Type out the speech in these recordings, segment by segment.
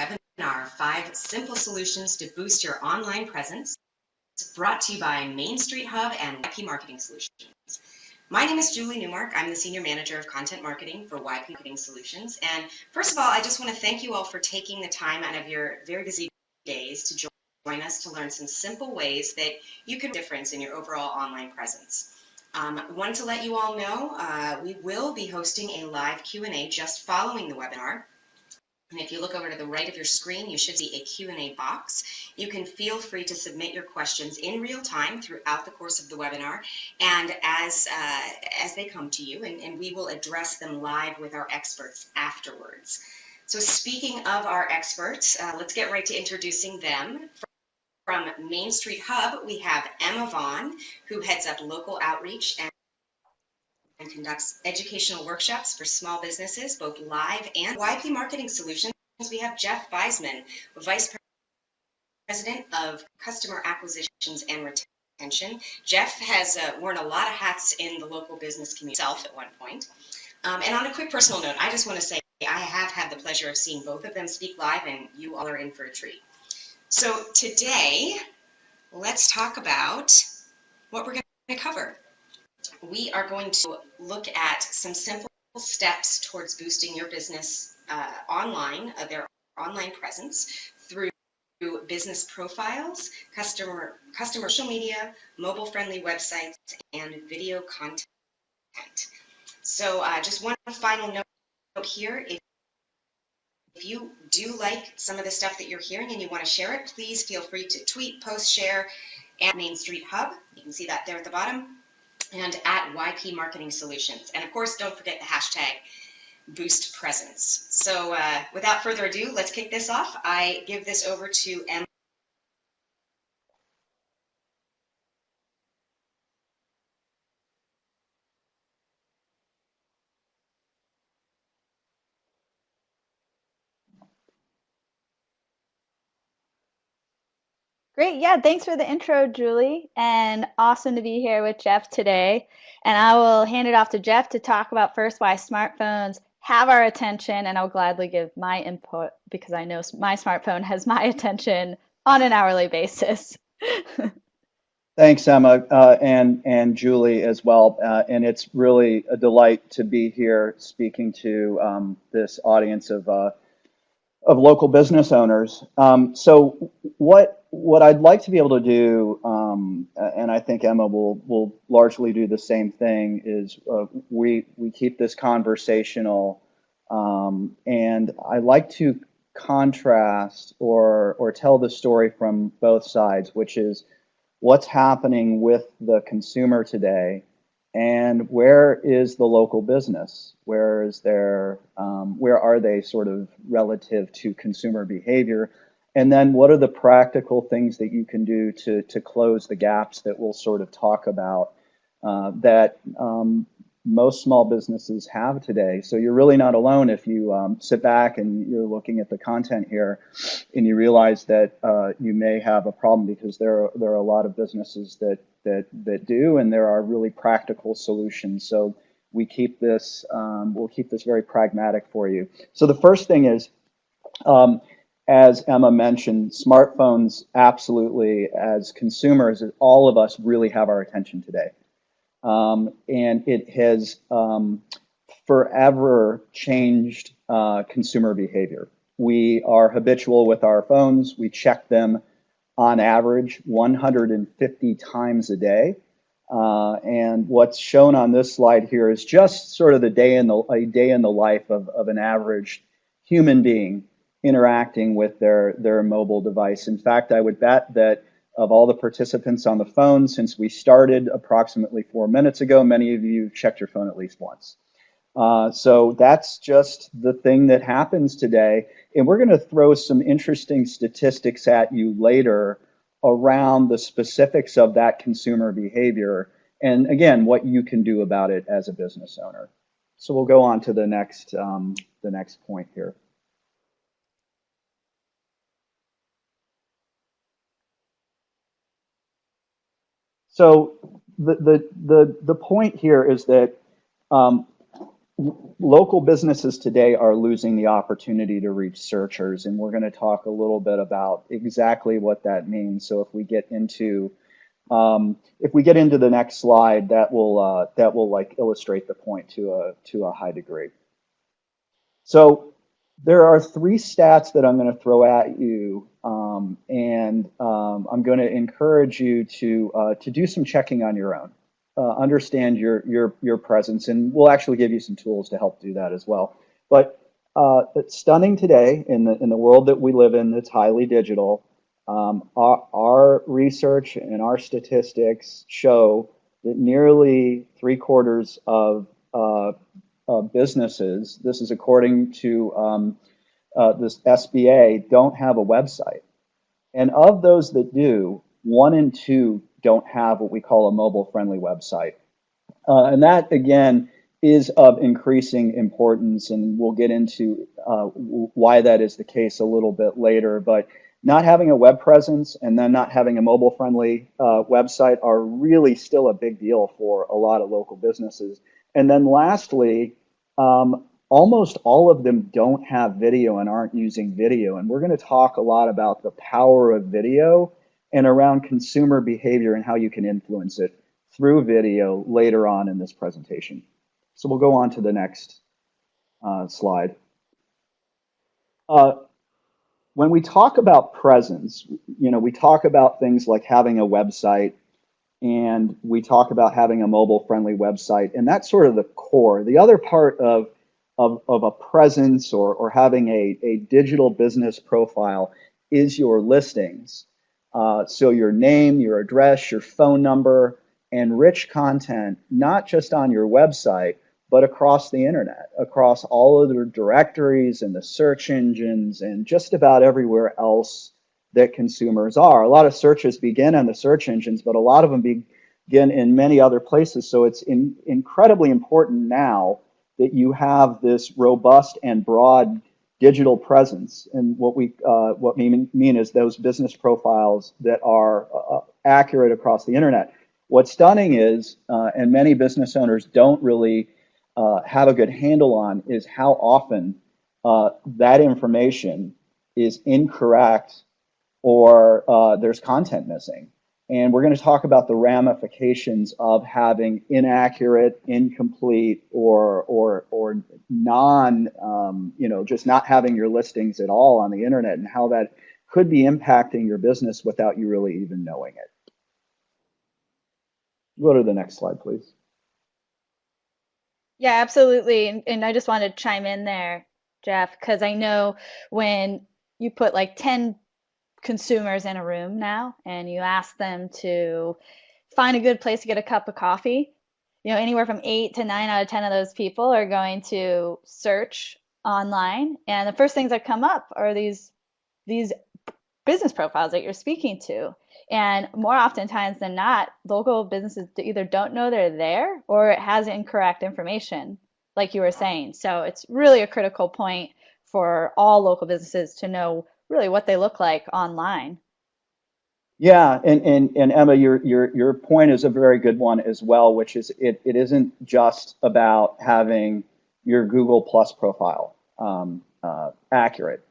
webinar, 5 Simple Solutions to Boost Your Online Presence, brought to you by Main Street Hub and YP Marketing Solutions. My name is Julie Newmark. I'm the Senior Manager of Content Marketing for YP Marketing Solutions. And first of all, I just want to thank you all for taking the time out of your very busy days to join us to learn some simple ways that you can make a difference in your overall online presence. Wanted to let you all know we will be hosting a live Q&A just following the webinar. And if you look over to the right of your screen, you should see a Q&A box. You can feel free to submit your questions in real time throughout the course of the webinar and as they come to you, and we will address them live with our experts afterwards. So speaking of our experts, let's get right to introducing them. From Main Street Hub, we have Emma Vaughn, who heads up local outreach and conducts educational workshops for small businesses, both live and YP Marketing Solutions. We have Jeff Weisman, Vice President of Customer Acquisitions and Retention. Jeff has worn a lot of hats in the local business community himself at one point. And on a quick personal note, I just want to say I have had the pleasure of seeing both of them speak live, and you all are in for a treat. So today, let's talk about what we're going to cover. We are going to look at some simple steps towards boosting your business online, their online presence through business profiles, customer social media, mobile-friendly websites, and video content. So just one final note here. If you do like some of the stuff that you're hearing and you want to share it, please feel free to tweet, post, share at Main Street Hub. You can see that there at the bottom. And at YP Marketing Solutions. And of course, don't forget the hashtag Boost Presence. So without further ado, let's kick this off. I give this over to Emma. Great. Yeah, thanks for the intro, Julie, and awesome to be here with Jeff today. And I will hand it off to Jeff to talk about first why smartphones have our attention, and I'll gladly give my input because I know my smartphone has my attention on an hourly basis. Thanks, Emma, and Julie as well. And it's really a delight to be here speaking to this audience of local business owners. So what I'd like to be able to do, and I think Emma will largely do the same thing, is we keep this conversational, and I like to contrast or tell the story from both sides, which is what's happening with the consumer today, and where is the local business? Where are they sort of relative to consumer behavior? And then what are the practical things that you can do to close the gaps that we'll sort of talk about that most small businesses have today. So you're really not alone if you sit back and you're looking at the content here and you realize that you may have a problem, because there are a lot of businesses that do, and there are really practical solutions. So we keep this, we'll keep this very pragmatic for you. So the first thing is, as Emma mentioned, smartphones absolutely, as consumers, all of us really have our attention today. And it has forever changed consumer behavior. We are habitual with our phones. We check them on average 150 times a day. And what's shown on this slide here is just sort of a day in the life of an average human being interacting with their mobile device. In fact, I would bet that of all the participants on the phone since we started approximately 4 minutes ago, many of you checked your phone at least once. So that's just the thing that happens today. And we're going to throw some interesting statistics at you later around the specifics of that consumer behavior, and again, what you can do about it as a business owner. So we'll go on to the next point here. So the point here is that local businesses today are losing the opportunity to reach searchers, and we're going to talk a little bit about exactly what that means. So if we get into the next slide, that will like illustrate the point to a high degree. So there are three stats that I'm going to throw at you, and I'm going to encourage you to do some checking on your own, understand your presence, and we'll actually give you some tools to help do that as well. But it's stunning today in the world that we live in that's highly digital. Our research and our statistics show that nearly 3/4 of businesses, this is according to this SBA, don't have a website. And of those that do, 1 in 2 don't have what we call a mobile-friendly website. And that, again, is of increasing importance, and we'll get into why that is the case a little bit later. But not having a web presence and then not having a mobile-friendly website are really still a big deal for a lot of local businesses. And then lastly, almost all of them don't have video and aren't using video. And we're going to talk a lot about the power of video and around consumer behavior and how you can influence it through video later on in this presentation. So we'll go on to the next slide. When we talk about presence, we talk about things like having a website, and we talk about having a mobile-friendly website, and that's sort of the core. The other part of a presence or having a digital business profile is your listings. So your name, your address, your phone number, and rich content, not just on your website, but across the internet, across all of the directories and the search engines and just about everywhere else that consumers are. A lot of searches begin on the search engines, but a lot of them begin in many other places. So it's incredibly important now that you have this robust and broad digital presence. And what we mean is those business profiles that are accurate across the internet. What's stunning is, and many business owners don't really have a good handle on, is how often that information is incorrect or there's content missing. And we're going to talk about the ramifications of having inaccurate, incomplete, or non, just not having your listings at all on the internet, and how that could be impacting your business without you really even knowing it. Go to the next slide, please. Yeah, absolutely. And I just wanted to chime in there, Jeff, because I know when you put like 10 consumers in a room now and you ask them to find a good place to get a cup of coffee, anywhere from 8 to 9 out of 10 of those people are going to search online, and the first things that come up are these business profiles that you're speaking to. And more oftentimes than not, local businesses either don't know they're there or it has incorrect information, like you were saying. So it's really a critical point for all local businesses to know really what they look like online. Yeah, and Emma, your point is a very good one as well, which is it isn't just about having your Google Plus profile accurate.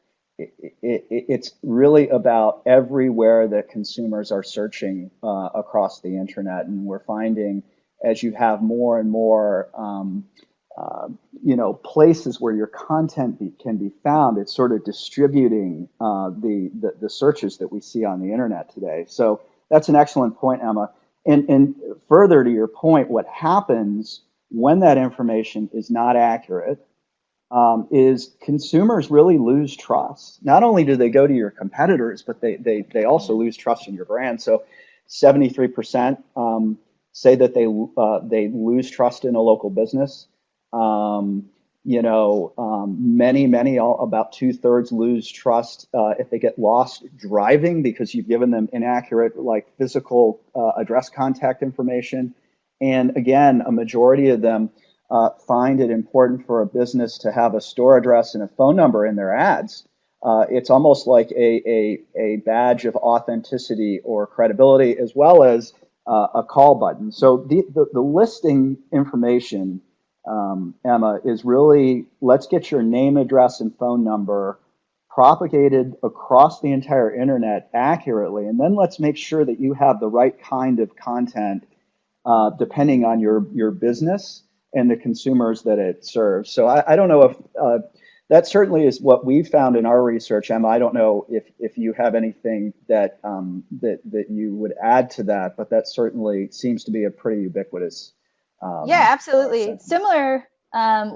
It's really about everywhere that consumers are searching across the internet, and we're finding as you have more and more places where your content can be found, it's sort of distributing the searches that we see on the internet today. So that's an excellent point, Emma. And further to your point, what happens when that information is not accurate is consumers really lose trust. Not only do they go to your competitors, but they also lose trust in your brand. So 73% say that they lose trust in a local business. Many, about 2/3 lose trust if they get lost driving because you've given them inaccurate, like physical address contact information. And again, a majority of them find it important for a business to have a store address and a phone number in their ads. It's almost like a badge of authenticity or credibility, as well as a call button. So the listing information Emma, is really let's get your name, address, and phone number propagated across the entire internet accurately, and then let's make sure that you have the right kind of content depending on your business and the consumers that it serves. So I don't know if that certainly is what we found in our research, Emma. I don't know if you have anything that that you would add to that, but that certainly seems to be a pretty ubiquitous Yeah, absolutely. sentiment. Similar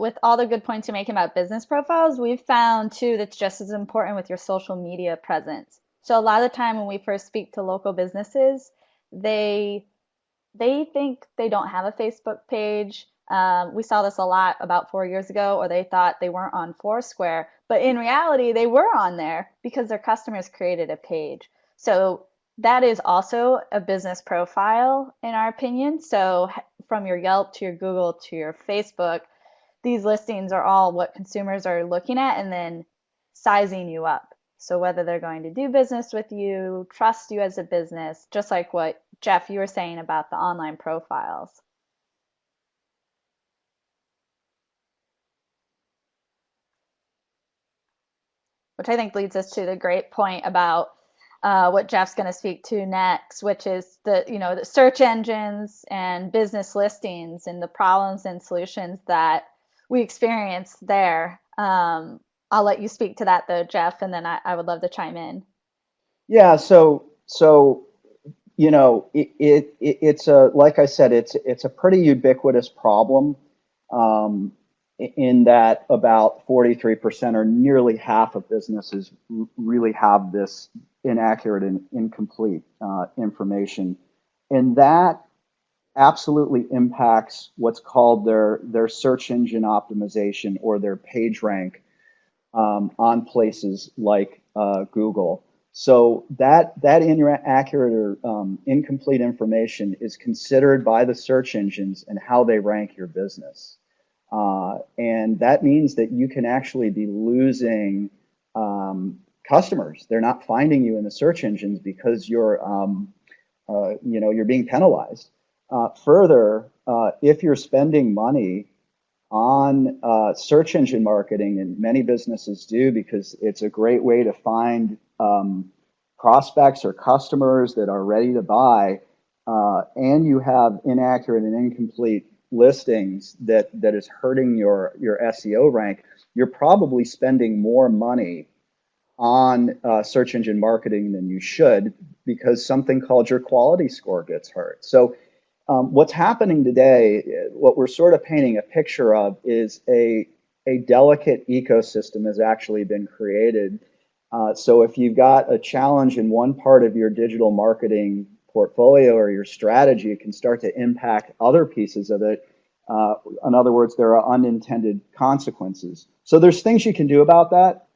with all the good points you're making about business profiles, we've found too that's just as important with your social media presence. So a lot of the time when we first speak to local businesses, they they think they don't have a Facebook page. We saw this a lot about 4 years ago, or they thought they weren't on Foursquare, but in reality, they were on there because their customers created a page. So that is also a business profile, in our opinion. So from your Yelp to your Google to your Facebook, these listings are all what consumers are looking at and then sizing you up. So whether they're going to do business with you, trust you as a business, just like what Jeff, you were saying about the online profiles. Which I think leads us to the great point about what Jeff's going to speak to next, which is the search engines and business listings and the problems and solutions that we experience there. I'll let you speak to that though, Jeff, and then I would love to chime in. Yeah, so it's a like I said, it's a pretty ubiquitous problem um, in that about 43% or nearly half of businesses really have this inaccurate and incomplete information, and that absolutely impacts what's called their search engine optimization or their page rank on places like Google. So that inaccurate or incomplete information is considered by the search engines and how they rank your business. And that means that you can actually be losing customers. They're not finding you in the search engines because you're being penalized. Further, if you're spending money on search engine marketing, and many businesses do because it's a great way to find prospects or customers that are ready to buy, and you have inaccurate and incomplete listings that is hurting your SEO rank, you're probably spending more money on search engine marketing than you should because something called your quality score gets hurt. So what's happening today, what we're sort of painting a picture of is a delicate ecosystem has actually been created. So if you've got a challenge in one part of your digital marketing portfolio or your strategy, it can start to impact other pieces of it. In other words, there are unintended consequences. So there's things you can do about that.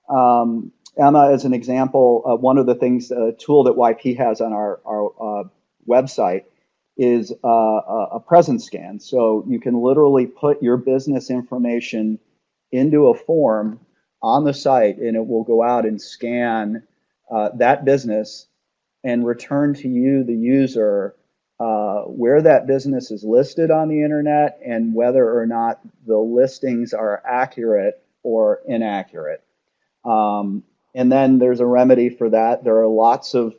Emma, as an example, one of the things, a tool that YP has on our website is a presence scan. So you can literally put your business information into a form on the site, and it will go out and scan that business and return to you, the user, where that business is listed on the internet and whether or not the listings are accurate or inaccurate. And then there's a remedy for that. There are lots of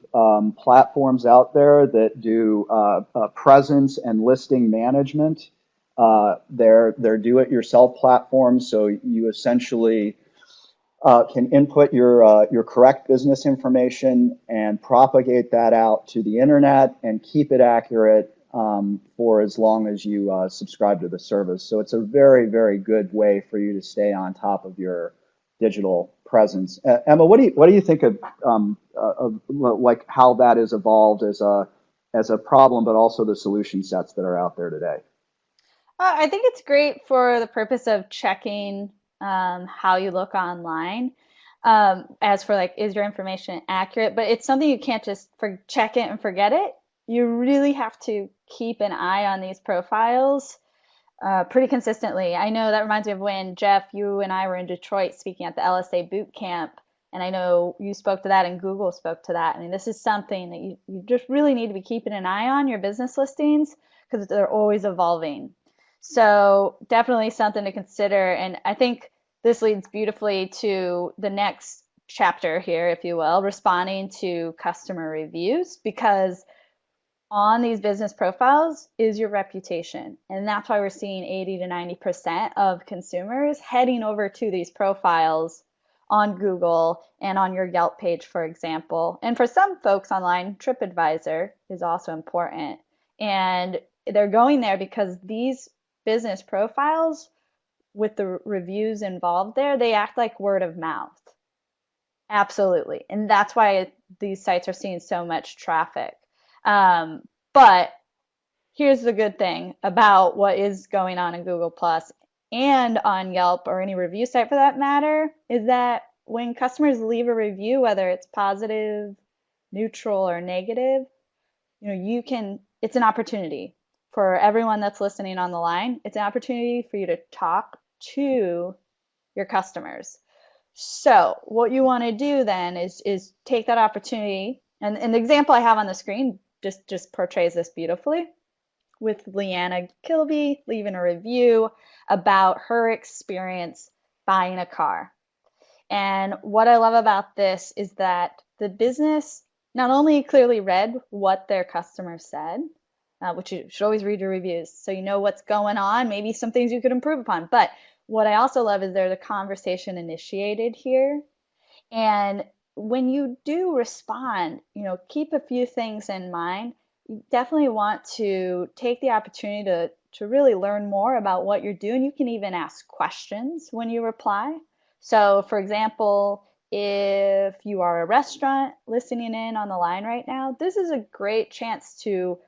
platforms out there that do presence and listing management. They're do-it-yourself platforms, so you essentially can input your correct business information and propagate that out to the internet and keep it accurate for as long as you subscribe to the service. So it's a very, very good way for you to stay on top of your digital presence. Emma, what do you think of like how that has evolved as a problem, but also the solution sets that are out there today? I think it's great for the purpose of checking how you look online. As for like, is your information accurate? But it's something you can't just check it and forget it. You really have to keep an eye on these profiles pretty consistently. I know that reminds me of when Jeff, you and I were in Detroit speaking at the LSA boot camp. And I know you spoke to that and Google spoke to that. I mean, this is something that you just really need to be keeping an eye on your business listings because they're always evolving. So definitely something to consider. And I think this leads beautifully to the next chapter here, if you will, responding to customer reviews, because on these business profiles is your reputation. And that's why we're seeing 80 to 90% of consumers heading over to these profiles on Google and on your Yelp page, for example. And for some folks online, TripAdvisor is also important. And they're going there because these business profiles with the reviews involved there, they act like word of mouth. Absolutely. And that's why these sites are seeing so much traffic. But here's the good thing about what is going on in Google Plus and on Yelp or any review site for that matter, is that when customers leave a review, whether it's positive, neutral, or negative, it's an opportunity for everyone that's listening on the line. It's an opportunity for you to talk to your customers. So what you want to do then is take that opportunity, and the example I have on the screen just portrays this beautifully, with Leanna Kilby leaving a review about her experience buying a car. And what I love about this is that the business not only clearly read what their customer said, which you should always read your reviews so you know what's going on, maybe some things you could improve upon. But what I also love is there's a conversation initiated here. And when you do respond, keep a few things in mind. You definitely want to take the opportunity to really learn more about what you're doing. You can even ask questions when you reply. So, for example, if you are a restaurant listening in on the line right now, this is a great chance to,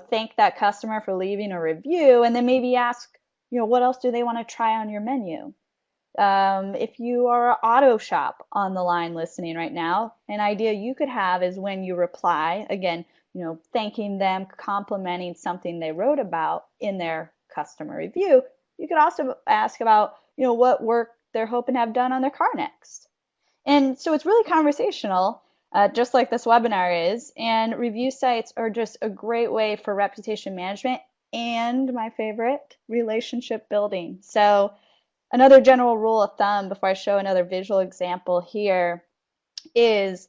thank that customer for leaving a review, and then maybe ask, what else do they want to try on your menu? If you are an auto shop on the line listening right now, an idea you could have is when you reply, again, thanking them, complimenting something they wrote about in their customer review, you could also ask about, what work they're hoping to have done on their car next. And so it's really conversational, just like this webinar is. And review sites are just a great way for reputation management and, my favorite, relationship building. So another general rule of thumb before I show another visual example here is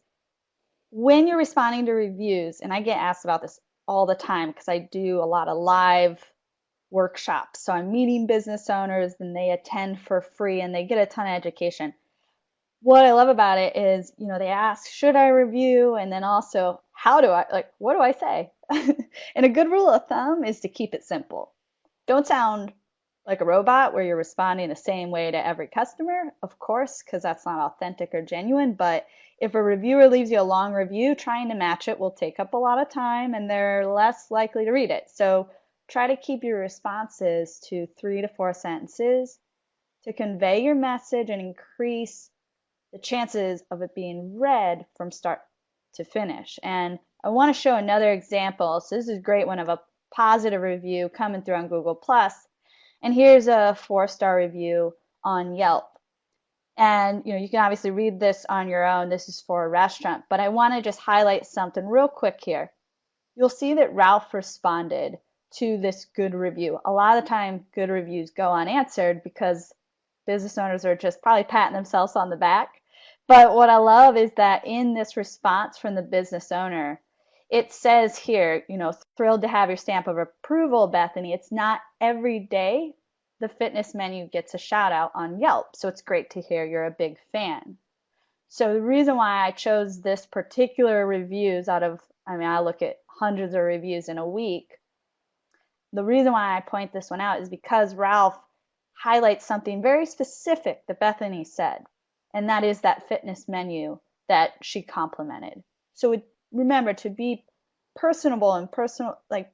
when you're responding to reviews, and I get asked about this all the time because I do a lot of live workshops. So I'm meeting business owners and they attend for free and they get a ton of education. What I love about it is, they ask, should I review? And then also, what do I say? And a good rule of thumb is to keep it simple. Don't sound like a robot where you're responding the same way to every customer, of course, because that's not authentic or genuine. But if a reviewer leaves you a long review, trying to match it will take up a lot of time and they're less likely to read it. So try to keep your responses to 3 to 4 sentences to convey your message and increase the chances of it being read from start to finish. And I want to show another example. So this is a great one of a positive review coming through on Google Plus. And here's a 4-star review on Yelp. And you can obviously read this on your own. This is for a restaurant, but I want to just highlight something real quick here. You'll see that Ralph responded to this good review. A lot of the time, good reviews go unanswered because business owners are just probably patting themselves on the back. But what I love is that in this response from the business owner, it says here, thrilled to have your stamp of approval, Bethany. It's not every day the fitness menu gets a shout out on Yelp. So it's great to hear you're a big fan. So the reason why I chose this particular reviews I look at hundreds of reviews in a week. The reason why I point this one out is because Ralph highlights something very specific that Bethany said, and that is that fitness menu that she complimented. So remember to be personable and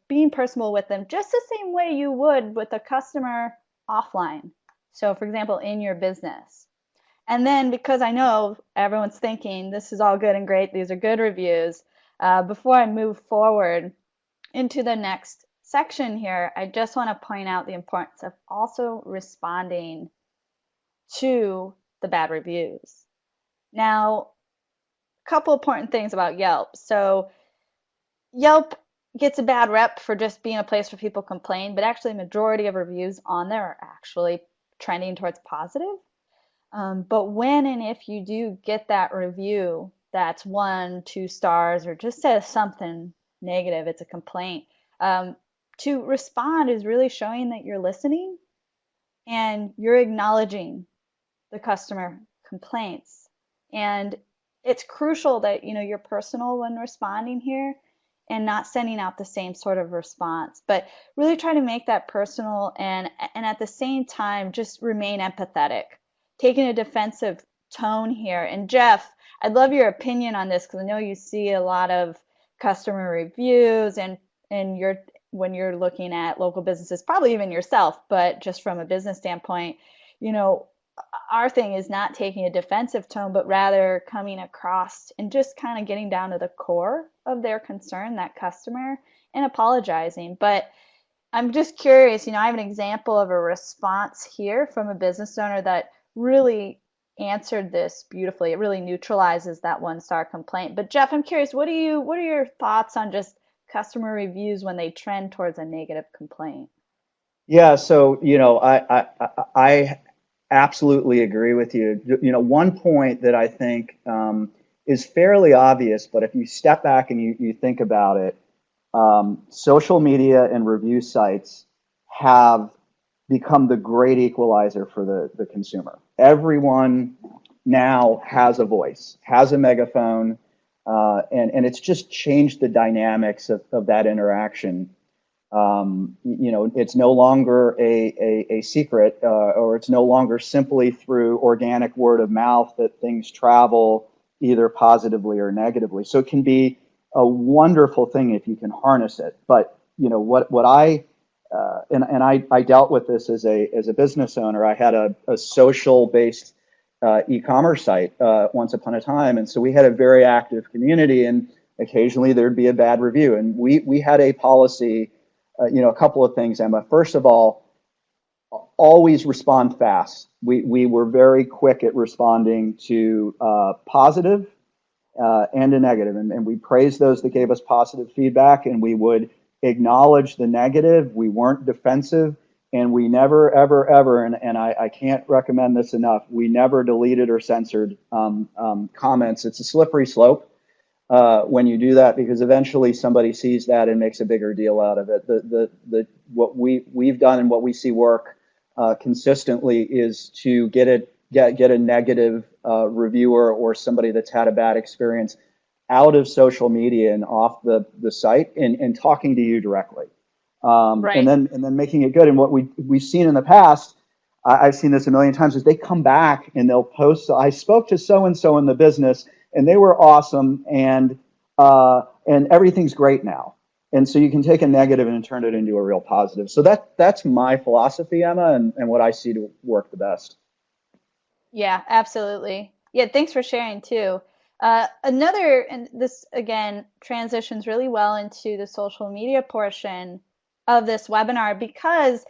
being personable with them just the same way you would with a customer offline. So for example, in your business. And then because I know everyone's thinking this is all good and great, these are good reviews, before I move forward into the next section here, I just want to point out the importance of also responding to the bad reviews. Now, a couple important things about Yelp. So Yelp gets a bad rep for just being a place where people complain, but actually, majority of reviews on there are actually trending towards positive. But when and if you do get that review that's 1, 2 stars, or just says something negative, it's a complaint. Um, to respond is really showing that you're listening and you're acknowledging the customer complaints. And it's crucial that you're personal when responding here and not sending out the same sort of response, but really try to make that personal and at the same time just remain empathetic, taking a defensive tone here. And Jeff, I'd love your opinion on this because I know you see a lot of customer reviews and you're when you're looking at local businesses, probably even yourself, but just from a business standpoint, you know, our thing is not taking a defensive tone, but rather coming across and just kind of getting down to the core of their concern, that customer, and apologizing. But I'm just curious, I have an example of a response here from a business owner that really answered this beautifully. It really neutralizes that 1 star complaint. But Jeff, I'm curious, what are your thoughts on just customer reviews when they trend towards a negative complaint? Yeah, so I absolutely agree with you. One point that I think is fairly obvious, but if you step back and you think about it, social media and review sites have become the great equalizer for the consumer. Everyone now has a voice, has a megaphone, and it's just changed the dynamics of that interaction. It's no longer a secret, or it's no longer simply through organic word of mouth that things travel either positively or negatively. So it can be a wonderful thing if you can harness it. But what I and I dealt with this as a business owner. I had a social based e-commerce site once upon a time, and so we had a very active community, and occasionally there'd be a bad review, and we had a policy. A couple of things, Emma. First of all, always respond fast. We were very quick at responding to positive and a negative, and we praised those that gave us positive feedback, and we would acknowledge the negative. We weren't defensive, and we never, ever, ever, and I can't recommend this enough, we never deleted or censored comments. It's a slippery slope when you do that, because eventually somebody sees that and makes a bigger deal out of it. What we've done and what we see work consistently is to get a negative reviewer or somebody that's had a bad experience out of social media and off the site, and talking to you directly, and Right. then making it good. And what we've seen in the past, I've seen this a million times, is they come back and they'll post, I spoke to so and so in the business and they were awesome, and everything's great now. And so you can take a negative and turn it into a real positive. So that's my philosophy, Emma, and what I see to work the best. Yeah, absolutely. Yeah, thanks for sharing too. And this again transitions really well into the social media portion of this webinar because,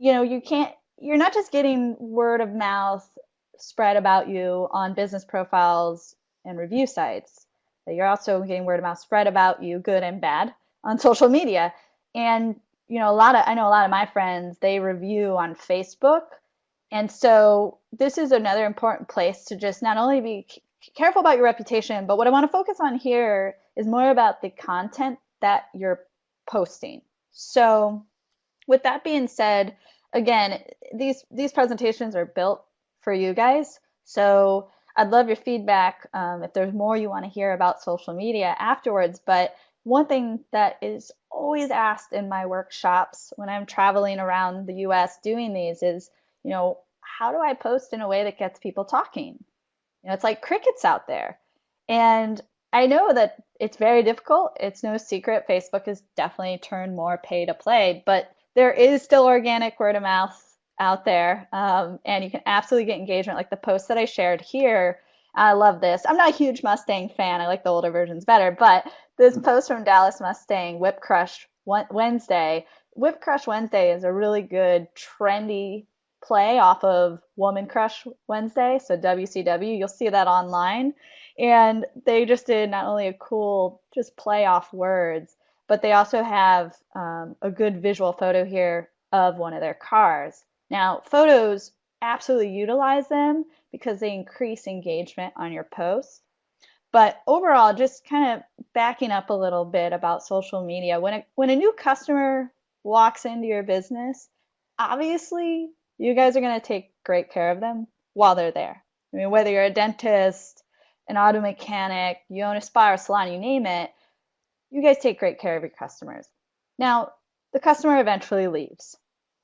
you're not just getting word of mouth spread about you on business profiles and review sites, but you're also getting word of mouth spread about you, good and bad, on social media. And, I know a lot of my friends, they review on Facebook, and so this is another important place to just not only be careful about your reputation, but what I want to focus on here is more about the content that you're posting. So with that being said, again, these presentations are built for you guys. So I'd love your feedback if there's more you want to hear about social media afterwards. But one thing that is always asked in my workshops when I'm traveling around the US doing these is, how do I post in a way that gets people talking? It's like crickets out there. And I know that it's very difficult. It's no secret. Facebook has definitely turned more pay to play, but there is still organic word of mouth out there. And you can absolutely get engagement. Like the post that I shared here, I love this. I'm not a huge Mustang fan. I like the older versions better, but this post from Dallas Mustang, Whip Crush Wednesday. Whip Crush Wednesday is a really good, trendy play off of Woman Crush Wednesday, so WCW. You'll see that online. And they just did not only a cool just play off words, but they also have a good visual photo here of one of their cars. Now, photos, absolutely utilize them because they increase engagement on your posts. But overall, just kind of backing up a little bit about social media, when a new customer walks into your business, obviously you guys are going to take great care of them while they're there. I mean, whether you're a dentist, an auto mechanic, you own a spa or salon, you name it, you guys take great care of your customers. Now, the customer eventually leaves.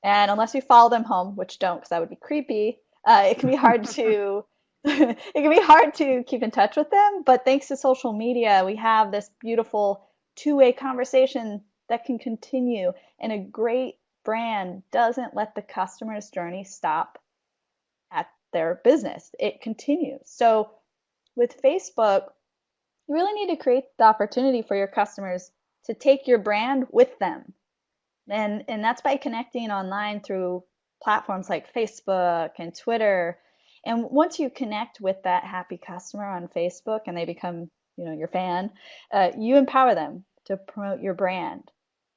And unless you follow them home, which don't, because that would be creepy, it can be hard to it can be hard to keep in touch with them. But thanks to social media, we have this beautiful two-way conversation that can continue. And a great brand doesn't let the customer's journey stop at their business. It continues. So with Facebook, you really need to create the opportunity for your customers to take your brand with them. And that's by connecting online through platforms like Facebook and Twitter. And once you connect with that happy customer on Facebook and they become, your fan, you empower them to promote your brand.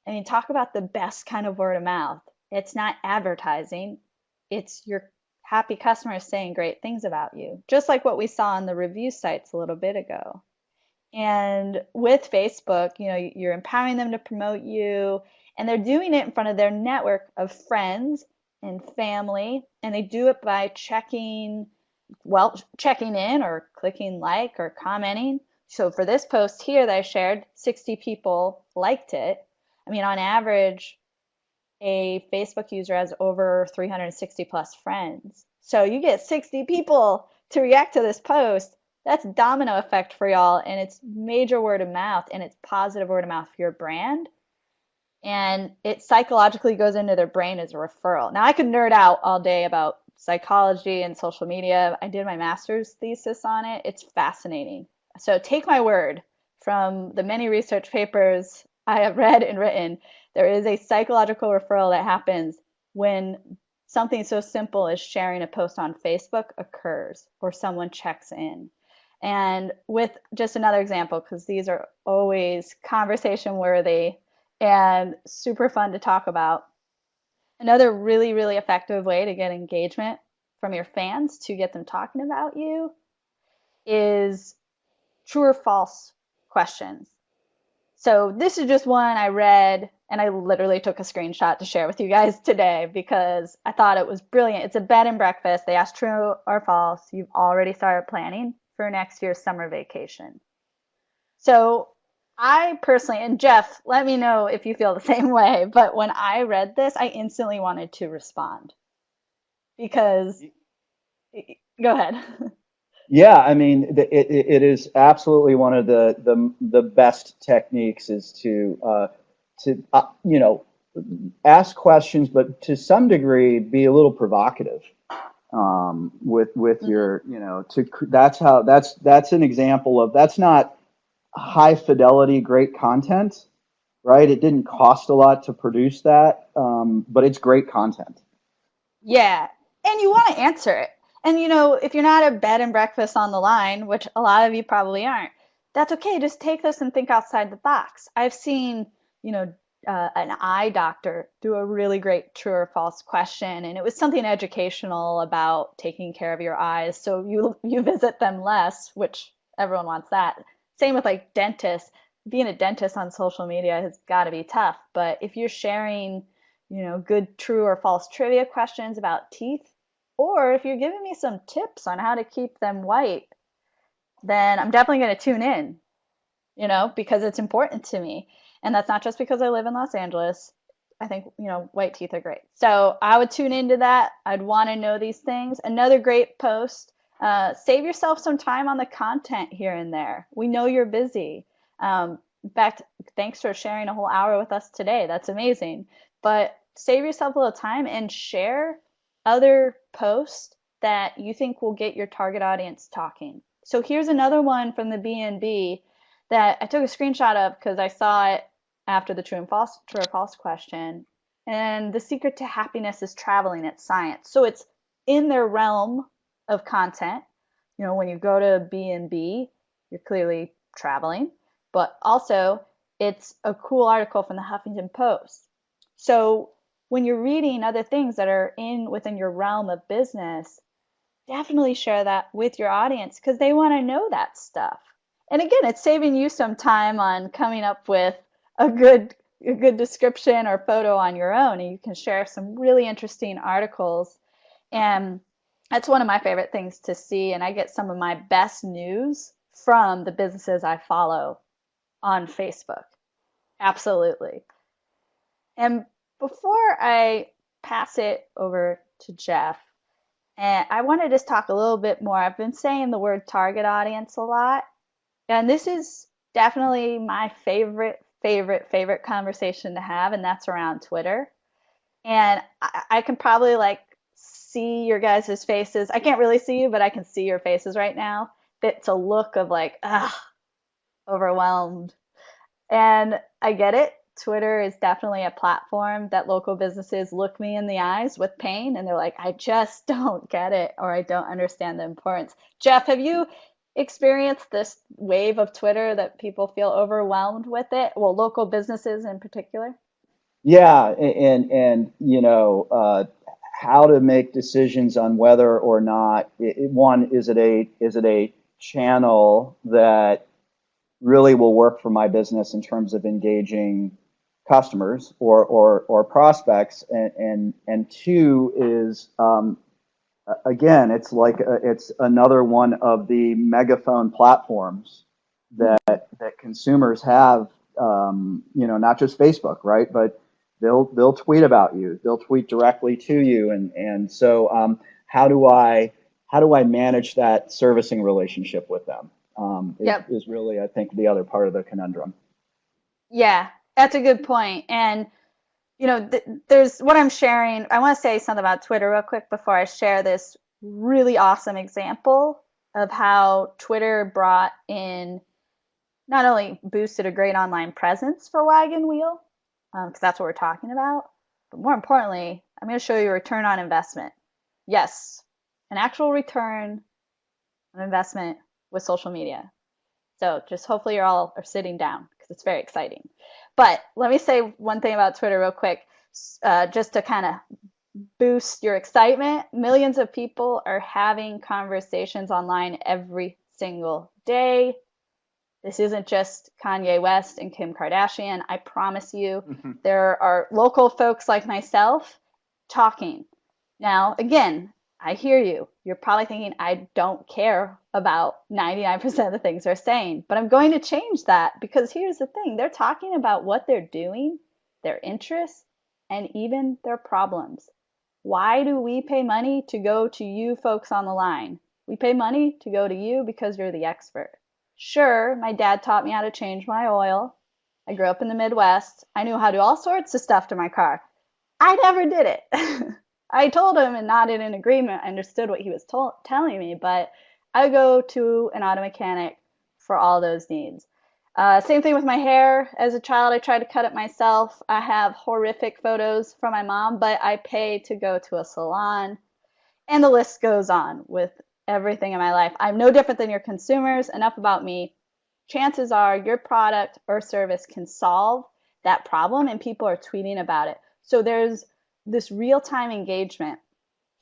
I mean, talk about the best kind of word of mouth. It's not advertising. It's your happy customers saying great things about you, just like what we saw on the review sites a little bit ago. And with Facebook, you're empowering them to promote you, and they're doing it in front of their network of friends and family, and they do it by checking in or clicking like or commenting. So for this post here that I shared, 60 people liked it. I mean, on average, a Facebook user has over 360 plus friends. So you get 60 people to react to this post. That's domino effect for y'all, and it's major word of mouth, and it's positive word of mouth for your brand. And it psychologically goes into their brain as a referral. Now, I could nerd out all day about psychology and social media. I did my master's thesis on it. It's fascinating. So take my word from the many research papers I have read and written. There is a psychological referral that happens when something so simple as sharing a post on Facebook occurs or someone checks in. And with just another example, because these are always conversation worthy and super fun to talk about. Another really, really effective way to get engagement from your fans to get them talking about you is true or false questions. So this is just one I read, and I literally took a screenshot to share with you guys today because I thought it was brilliant. It's a bed and breakfast. They ask true or false. You've already started planning for next year's summer vacation. So I personally, and Jeff, let me know if you feel the same way, but when I read this, I instantly wanted to respond because, go ahead. Yeah, I mean, it is absolutely one of the best techniques is to ask questions, but to some degree be a little provocative with your that's an example of that's not high fidelity, great content, right? It didn't cost a lot to produce that, but it's great content. Yeah, and you want to answer it. And if you're not a bed and breakfast on the line, which a lot of you probably aren't, that's okay. Just take this and think outside the box. I've seen, an eye doctor do a really great true or false question, and it was something educational about taking care of your eyes so you visit them less, which everyone wants that. Same with like dentists. Being a dentist on social media has got to be tough, but if you're sharing good true or false trivia questions about teeth, or if you're giving me some tips on how to keep them white, then I'm definitely going to tune in, because it's important to me. And that's not just because I live in Los Angeles. I think, white teeth are great. So I would tune into that. I'd want to know these things. Another great post, save yourself some time on the content here and there. We know you're busy. In fact, thanks for sharing a whole hour with us today. That's amazing. But save yourself a little time and share other posts that you think will get your target audience talking. So here's another one from the B&B that I took a screenshot of because I saw it after the true or false question. And the secret to happiness is traveling. It's science. So it's in their realm of content. When you go to B&B, you're clearly traveling, but also it's a cool article from the Huffington Post. So when you're reading other things that are within your realm of business, definitely share that with your audience because they want to know that stuff. And again, it's saving you some time on coming up with a good description or photo on your own, and you can share some really interesting articles. And that's one of my favorite things to see, and I get some of my best news from the businesses I follow on Facebook. Absolutely. And before I pass it over to Jeff, and I want to just talk a little bit more. I've been saying the word target audience a lot, and this is definitely my favorite conversation to have, and that's around Twitter. And I can probably like see your guys' faces. I can't really see you, but I can see your faces right now. It's a look of like, overwhelmed. And I get it. Twitter is definitely a platform that local businesses look me in the eyes with pain and they're like, I just don't get it or I don't understand the importance. Jeff, have you experienced this wave of Twitter that people feel overwhelmed with it? Well, local businesses in particular? Yeah, and how to make decisions on whether or not one is it a channel that really will work for my business in terms of engaging customers or prospects, and two is again, it's another one of the megaphone platforms that consumers have. Not just Facebook, right? But they'll tweet about you. They'll tweet directly to you, and so how do I manage that servicing relationship with them? Yep. Is really, I think, the other part of the conundrum. Yeah, that's a good point. And there's what I'm sharing. I want to say something about Twitter real quick before I share this really awesome example of how Twitter brought in, not only boosted a great online presence for Wagon Wheel, because that's what we're talking about, but more importantly, I'm going to show you a return on investment. Yes, an actual return on investment with social media. So just hopefully you're all are sitting down because it's very exciting. But let me say one thing about Twitter real quick, just to kind of boost your excitement. Millions of people are having conversations online every single day. This isn't just Kanye West and Kim Kardashian. I promise you, there are local folks like myself talking. Now, again, I hear you. You're probably thinking, I don't care about 99% of the things they're saying, but I'm going to change that because here's the thing. They're talking about what they're doing, their interests, and even their problems. Why do we pay money to go to you folks on the line? We pay money to go to you because you're the expert. Sure, my dad taught me how to change my oil. I grew up in the Midwest. I knew how to do all sorts of stuff to my car. I never did it. I told him and nodded in agreement. I understood what he was telling me, but I go to an auto mechanic for all those needs. Same thing with my hair. As a child, I tried to cut it myself. I have horrific photos from my mom, but I pay to go to a salon. And the list goes on with everything in my life. I'm no different than your consumers. Enough about me. Chances are your product or service can solve that problem and people are tweeting about it. So there's this real-time engagement.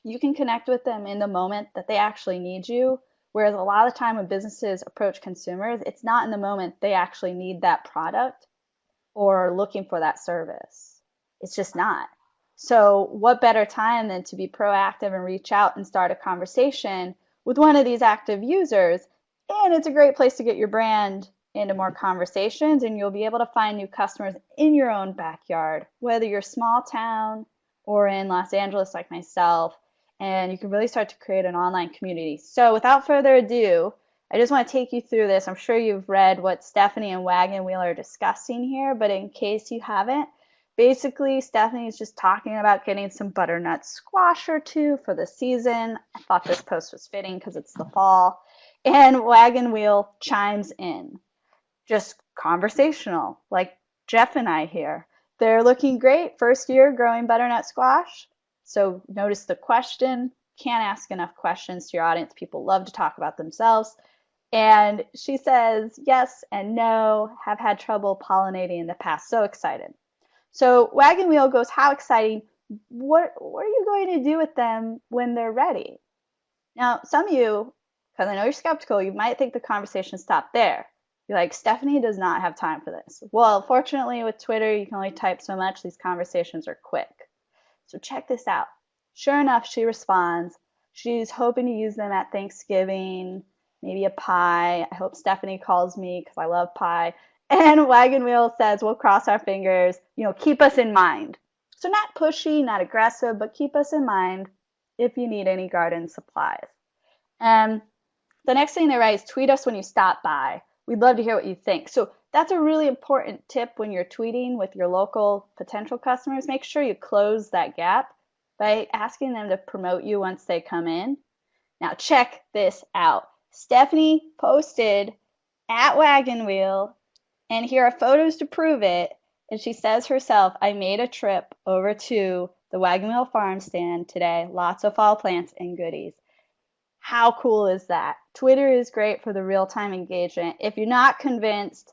You can connect with them in the moment that they actually need you. Whereas a lot of the time when businesses approach consumers, it's not in the moment they actually need that product or looking for that service. It's just not. So what better time than to be proactive and reach out and start a conversation with one of these active users? And it's a great place to get your brand into more conversations, and you'll be able to find new customers in your own backyard, whether you're small town or in Los Angeles like myself, and you can really start to create an online community. So without further ado, I just want to take you through this. I'm sure you've read what Stephanie and Wagon Wheel are discussing here, but in case you haven't, basically Stephanie is just talking about getting some butternut squash or two for the season. I thought this post was fitting because it's the fall. And Wagon Wheel chimes in. Just conversational, like Jeff and I here. They're looking great. First year growing butternut squash. So notice the question. Can't ask enough questions to your audience. People love to talk about themselves. And she says, yes and no, have had trouble pollinating in the past. So excited. So Wagon Wheel goes, how exciting. What are you going to do with them when they're ready? Now, some of you, because I know you're skeptical, you might think the conversation stopped there. You're like, Stephanie does not have time for this. Well, fortunately, with Twitter, you can only type so much. These conversations are quick. So check this out. Sure enough, she responds. She's hoping to use them at Thanksgiving, maybe a pie. I hope Stephanie calls me because I love pie. And Wagon Wheel says, we'll cross our fingers, keep us in mind. So not pushy, not aggressive, but keep us in mind if you need any garden supplies. And the next thing they write is tweet us when you stop by. We'd love to hear what you think. So that's a really important tip when you're tweeting with your local potential customers. Make sure you close that gap by asking them to promote you once they come in. Now check this out. Stephanie posted at Wagon Wheel, and here are photos to prove it. And she says herself, I made a trip over to the Wagon Wheel farm stand today. Lots of fall plants and goodies. How cool is that? Twitter is great for the real-time engagement. If you're not convinced,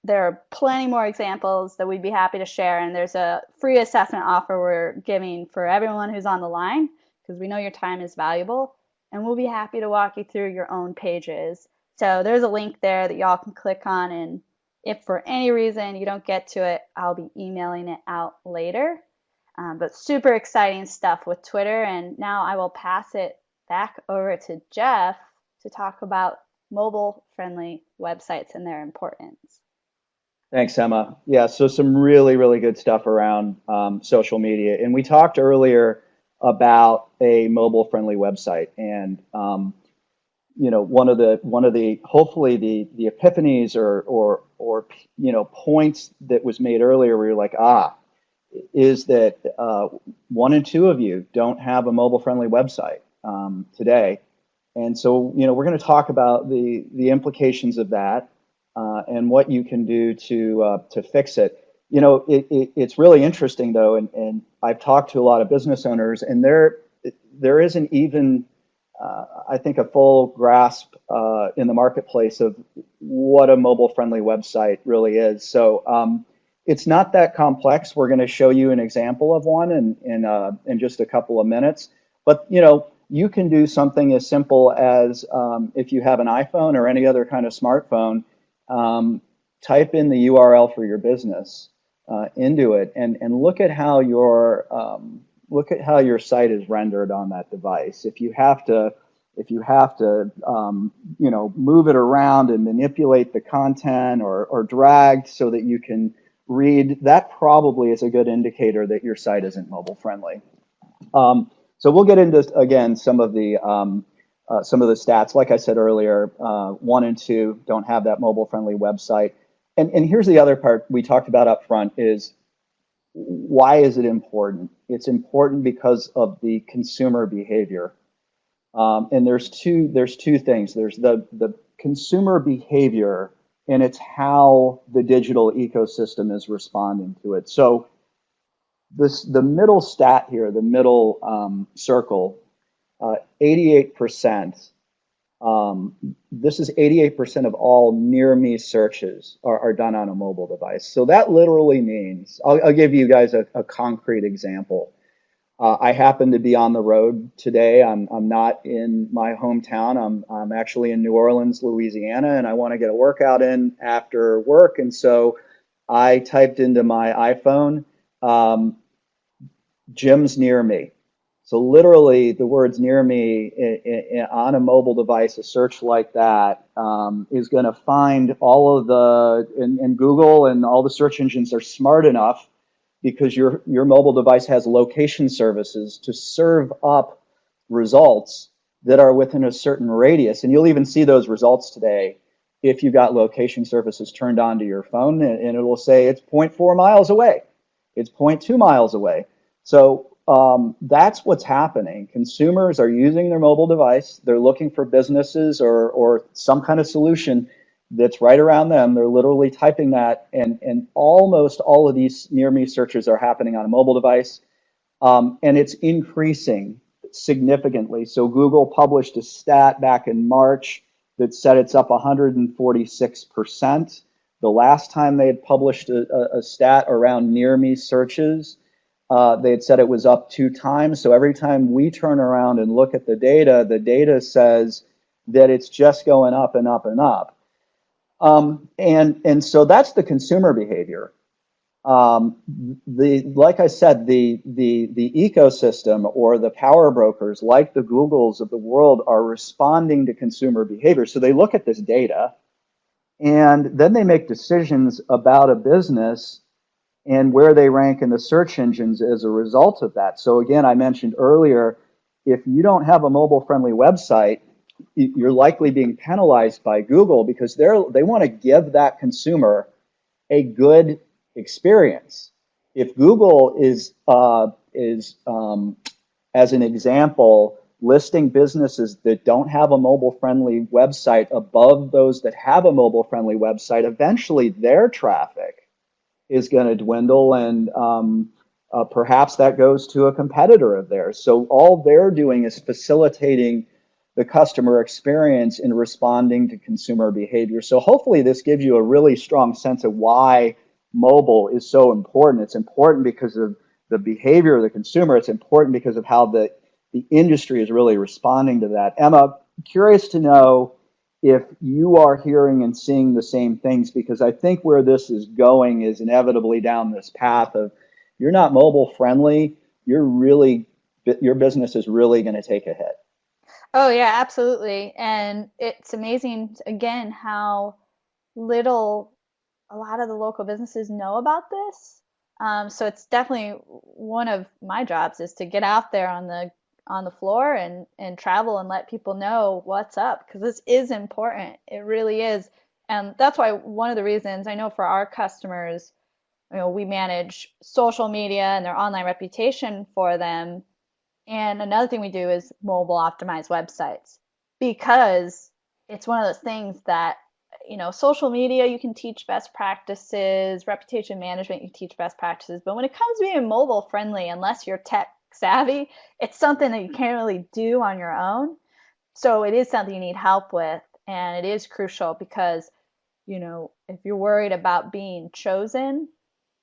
there are plenty more examples that we'd be happy to share. And there's a free assessment offer we're giving for everyone who's on the line, because we know your time is valuable. And we'll be happy to walk you through your own pages. So there's a link there that y'all can click on. And if for any reason you don't get to it, I'll be emailing it out later. But super exciting stuff with Twitter. And now I will pass it back over to Jeff to talk about mobile-friendly websites and their importance. Thanks, Emma. Yeah, so some really, really good stuff around social media. And we talked earlier about a mobile-friendly website. And one of the hopefully the epiphanies or points that was made earlier where you're like, is that 1 in 2 of you don't have a mobile-friendly website today. And so, we're going to talk about the implications of that and what you can do to fix it. It's really interesting though, and I've talked to a lot of business owners, and there isn't even I think a full grasp in the marketplace of what a mobile-friendly website really is. So it's not that complex. We're going to show you an example of one in just a couple of minutes. But you can do something as simple as if you have an iPhone or any other kind of smartphone, type in the URL for your business into it, and look at how your site is rendered on that device. If you have to move it around and manipulate the content or drag so that you can read, that probably is a good indicator that your site isn't mobile friendly. So we'll get into, again, some of the stats. Like I said earlier, 1 in 2 don't have that mobile-friendly website. And here's the other part we talked about up front is, why is it important? It's important because of the consumer behavior. And there's two things. There's the consumer behavior, and it's how the digital ecosystem is responding to it. So the middle stat here, the middle circle, 88%. This is 88% of all near me searches are done on a mobile device. So that literally means, I'll give you guys a concrete example. I happen to be on the road today. I'm not in my hometown. I'm actually in New Orleans, Louisiana, and I want to get a workout in after work. And so I typed into my iPhone, gyms near me. So literally the words near me on a mobile device, a search like that is going to find all of and Google and all the search engines are smart enough, because your mobile device has location services to serve up results that are within a certain radius. And you'll even see those results today if you've got location services turned on to your phone, and it will say it's 0.4 miles away. It's 0.2 miles away. So that's what's happening. Consumers are using their mobile device. They're looking for businesses or some kind of solution that's right around them. They're literally typing that, and almost all of these near me searches are happening on a mobile device, and it's increasing significantly. So Google published a stat back in March that said it's up 146%. The last time they had published a stat around near me searches, they had said it was up 2 times. So every time we turn around and look at the data says that it's just going up and up and up. And so that's the consumer behavior. Like I said, the ecosystem or the power brokers, like the Googles of the world, are responding to consumer behavior. So they look at this data, and then they make decisions about a business and where they rank in the search engines as a result of that. So again, I mentioned earlier, if you don't have a mobile-friendly website, you're likely being penalized by Google because they want to give that consumer a good experience. If Google is as an example, listing businesses that don't have a mobile-friendly website above those that have a mobile-friendly website, eventually their traffic is going to dwindle, and perhaps that goes to a competitor of theirs. So all they're doing is facilitating the customer experience in responding to consumer behavior. So hopefully this gives you a really strong sense of why mobile is so important. It's important because of the behavior of the consumer. It's important because of how the industry is really responding to that. Emma, curious to know if you are hearing and seeing the same things, because I think where this is going is inevitably down this path of, you're not mobile friendly, your business is really going to take a hit. Oh, yeah, absolutely. And it's amazing, again, how little a lot of the local businesses know about this. So it's definitely one of my jobs is to get out there on the floor and travel and let people know what's up, because this is important. It really is. And that's why one of the reasons I know for our customers, we manage social media and their online reputation for them. And another thing we do is mobile optimized websites, because it's one of those things that, social media, you can teach best practices, reputation management, you teach best practices. But when it comes to being mobile friendly, unless you're tech savvy, it's something that you can't really do on your own. So it is something you need help with. And it is crucial because, if you're worried about being chosen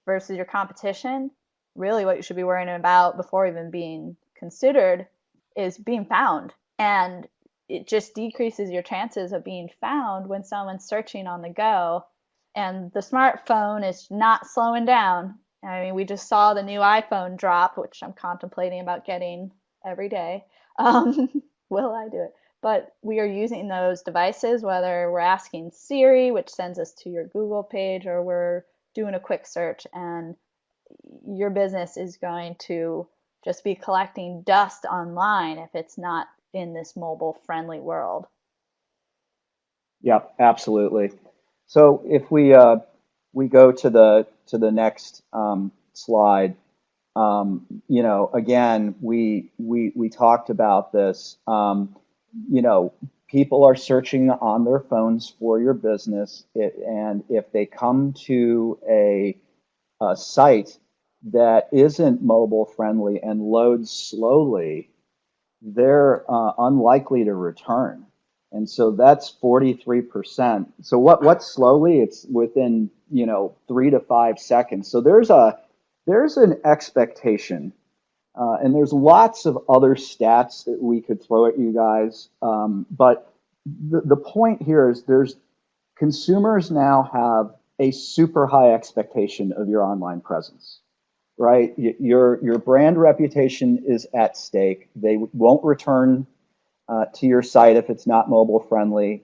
versus your competition, really what you should be worrying about before even being considered is being found. And it just decreases your chances of being found when someone's searching on the go. And the smartphone is not slowing down. I mean, we just saw the new iPhone drop, which I'm contemplating about getting every day. Will I do it? But we are using those devices, whether we're asking Siri, which sends us to your Google page, or we're doing a quick search, and your business is going to just be collecting dust online if it's not in this mobile friendly world. Yep, absolutely. So if we go to the next slide, again, we talked about this. People are searching on their phones for your business, and if they come to a site that isn't mobile friendly and loads slowly, they're unlikely to return. And so that's 43%. So what's slowly? It's within 3 to 5 seconds. So there's an expectation, and there's lots of other stats that we could throw at you guys. But the point here is consumers now have a super high expectation of your online presence, right? Your brand reputation is at stake. They won't return to your site if it's not mobile friendly.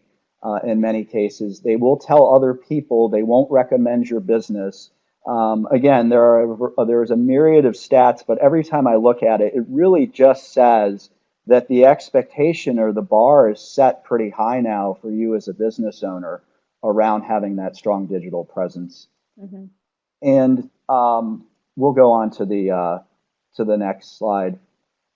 In many cases, they will tell other people. They won't recommend your business. Again, there's a myriad of stats, but every time I look at it, it really just says that the expectation or the bar is set pretty high now for you as a business owner around having that strong digital presence. Mm-hmm. And we'll go on to the next slide.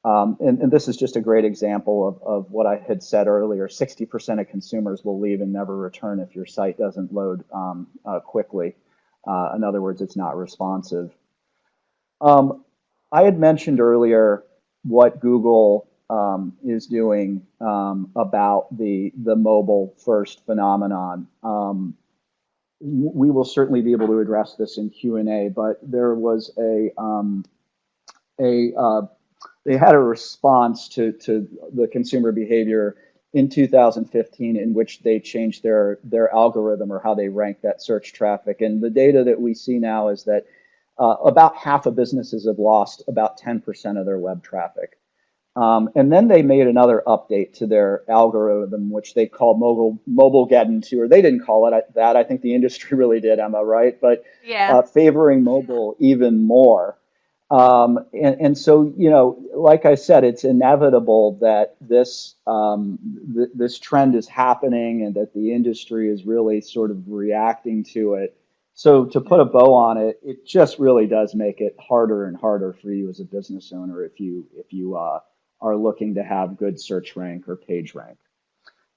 And this is just a great example of what I had said earlier. 60% of consumers will leave and never return if your site doesn't load quickly. In other words, it's not responsive. I had mentioned earlier what Google is doing about the mobile first phenomenon. We will certainly be able to address this in Q&A, but there was they had a response to the consumer behavior in 2015 in which they changed their algorithm or how they rank that search traffic. And the data that we see now is that about half of businesses have lost about 10% of their web traffic. And then they made another update to their algorithm, which they called Mobilegeddon 2, or they didn't call it that. I think the industry really did, Emma, right? But Yeah. favoring mobile even more. And so, you know, like I said, it's inevitable that this trend is happening and that the industry is really sort of reacting to it. So to put a bow on it, it just really does make it harder and harder for you as a business owner if you are looking to have good search rank or page rank.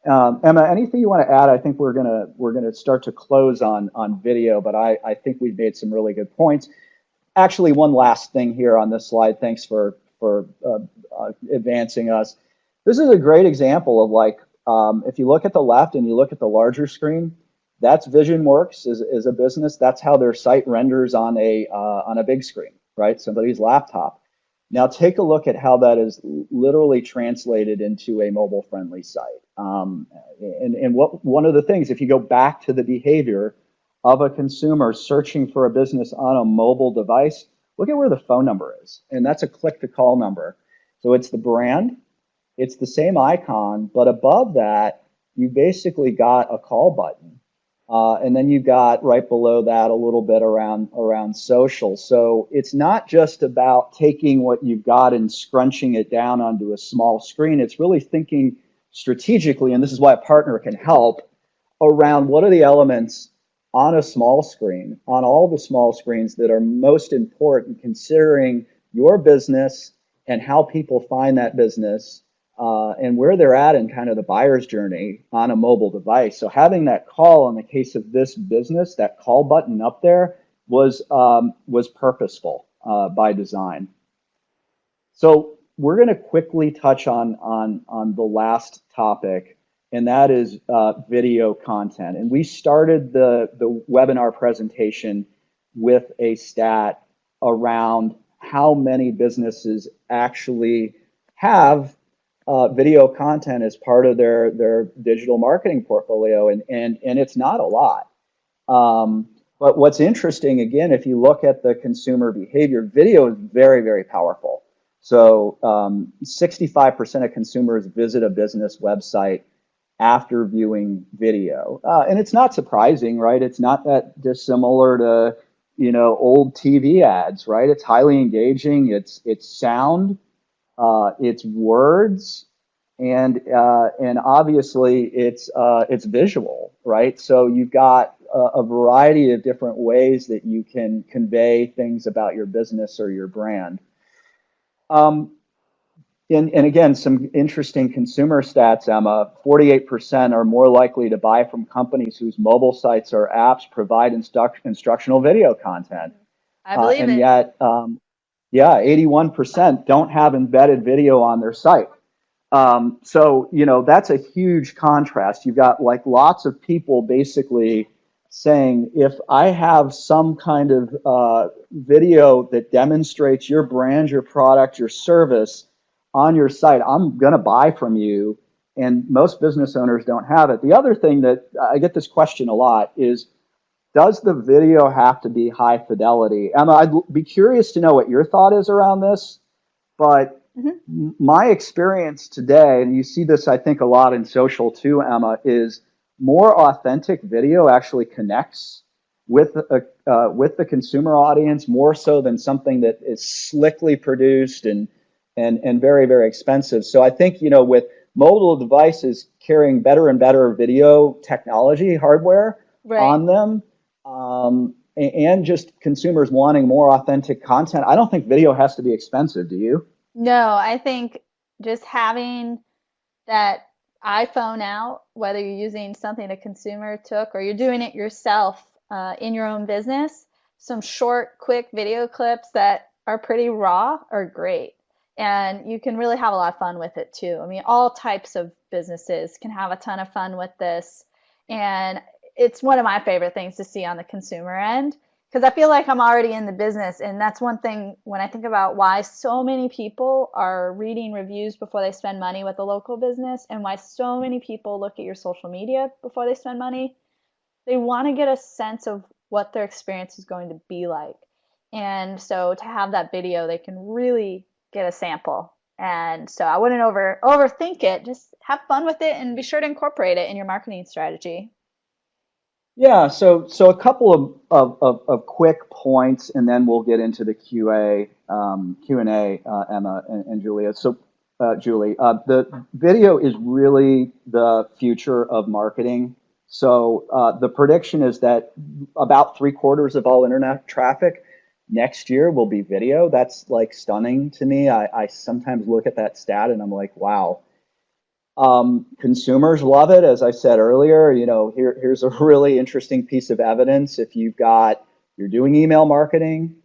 Emma, anything you want to add? I think we're gonna start to close on video, but I think we've made some really good points. Actually, one last thing here on this slide. Thanks for advancing us. This is a great example of like if you look at the left and you look at the larger screen, that's VisionWorks is a business. That's how their site renders on a big screen, right? Somebody's laptop. Now take a look at how that is literally translated into a mobile-friendly site. And one of the things, if you go back to the behavior of a consumer searching for a business on a mobile device, look at where the phone number is. And that's a click-to-call number. So it's the brand, it's the same icon, but above that, you basically got a call button. And then you've got right below that a little bit around social. So it's not just about taking what you've got and scrunching it down onto a small screen. It's really thinking strategically, and this is why a partner can help, around what are the elements on a small screen, on all the small screens that are most important considering your business and how people find that business and where they're at in kind of the buyer's journey on a mobile device. So having that call in the case of this business, that call button up there was purposeful by design. So we're going to quickly touch on the last topic, and that is video content. And we started the webinar presentation with a stat around how many businesses actually have video content as part of their digital marketing portfolio, and it's not a lot. But what's interesting, again, if you look at the consumer behavior, video is very, very powerful. So 65% of consumers visit a business website after viewing video. And it's not surprising, right? It's not that dissimilar to, you know, old TV ads, right? It's highly engaging, it's sound, it's words, and obviously it's visual, right? So you've got a variety of different ways that you can convey things about your business or your brand. And again, some interesting consumer stats, Emma. 48% are more likely to buy from companies whose mobile sites or apps provide instructional video content. I believe and it. yet, yeah, 81% don't have embedded video on their site. So, you know, that's a huge contrast. You've got like lots of people basically saying, if I have some kind of video that demonstrates your brand, your product, your service on your site, I'm going to buy from you. And most business owners don't have it. The other thing that I get this question a lot is, does the video have to be high fidelity? Emma, I'd be curious to know what your thought is around this. But my experience today, and you see this, I think, a lot in social too, Emma, is more authentic video actually connects with the consumer audience more so than something that is slickly produced and very, very expensive. So I think, you know, with mobile devices carrying better and better video technology hardware on them, and just consumers wanting more authentic content, I don't think video has to be expensive. Do you? No, I think just having that iPhone out, whether you're using something a consumer took or you're doing it yourself in your own business, some short, quick video clips that are pretty raw are great. And you can really have a lot of fun with it too. I mean, all types of businesses can have a ton of fun with this. And it's one of my favorite things to see on the consumer end because I feel like I'm already in the business. And that's one thing when I think about why so many people are reading reviews before they spend money with a local business and why so many people look at your social media before they spend money. They want to get a sense of what their experience is going to be like. And so to have that video, they can really get a sample. And so I wouldn't overthink it. Just have fun with it and be sure to incorporate it in your marketing strategy. Yeah, so a couple of quick points, and then we'll get into the Q&A, Emma and Julia. So, Julie, the video is really the future of marketing. So the prediction is that about 3/4 of all internet traffic next year will be video. That's like stunning to me. I sometimes look at that stat and I'm like, wow. Consumers love it, as I said earlier. Here's a really interesting piece of evidence. If you're doing email marketing